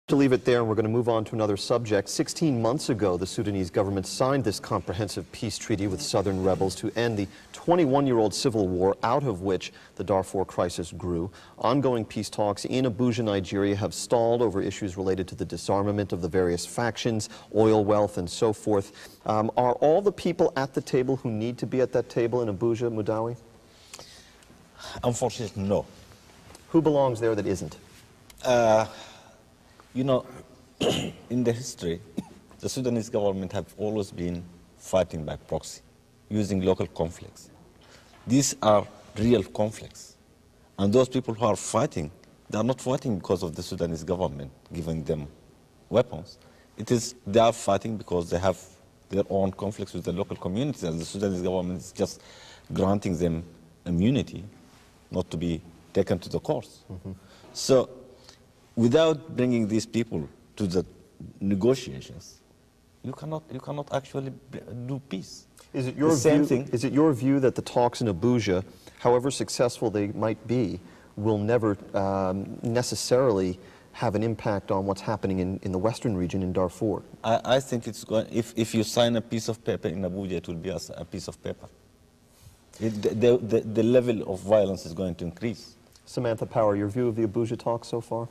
To leave it there, and we're going to move on to another subject. 16 months ago, the Sudanese government signed this comprehensive peace treaty with southern rebels to end the 21-year-old civil war, out of which the Darfur crisis grew. Ongoing peace talks in Abuja, Nigeria, have stalled over issues related to the disarmament of the various factions, oil wealth, and so forth. Are all the people at the table who need to be at that table in Abuja, Mudawi? Unfortunately, no. Who belongs there that isn't? You know, in the history, the Sudanese government have always been fighting by proxy, using local conflicts. These are real conflicts. And those people who are fighting, they are not fighting because of the Sudanese government giving them weapons. They are fighting because they have their own conflicts with the local communities, and the Sudanese government is just granting them immunity not to be taken to the courts. So, without bringing these people to the negotiations, you cannot actually do peace. Is it your view that the talks in Abuja, however successful they might be, will never necessarily have an impact on what's happening in the western region in Darfur? I think it's going. If you sign a piece of paper in Abuja, it will be a piece of paper. The level of violence is going to increase. Samantha Power, your view of the Abuja talks so far?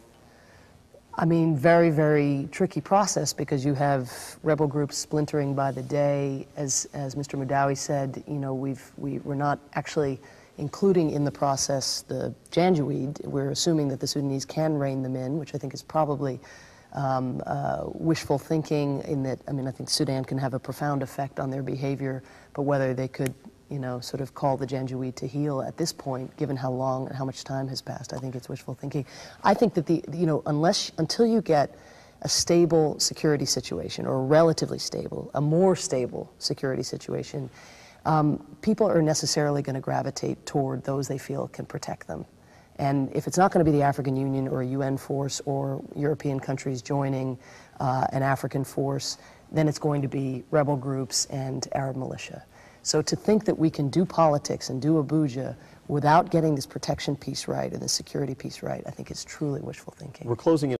I mean, very, very tricky process, because you have rebel groups splintering by the day. As Mr. Mudawi said, you know, we're not actually including in the process the Janjaweed. We're assuming that the Sudanese can rein them in, which I think is probably wishful thinking, in that, I mean, I think Sudan can have a profound effect on their behavior, but whether they could, you know, sort of call the Janjaweed to heel at this point, given how long and how much time has passed, I think it's wishful thinking. I think that until you get a stable security situation, or a relatively stable, a more stable security situation, people are necessarily going to gravitate toward those they feel can protect them. And if it's not going to be the African Union or a UN force or European countries joining an African force, then it's going to be rebel groups and Arab militia. So to think that we can do politics and do Abuja without getting this protection piece right and the security piece right, I think is truly wishful thinking. We're closing in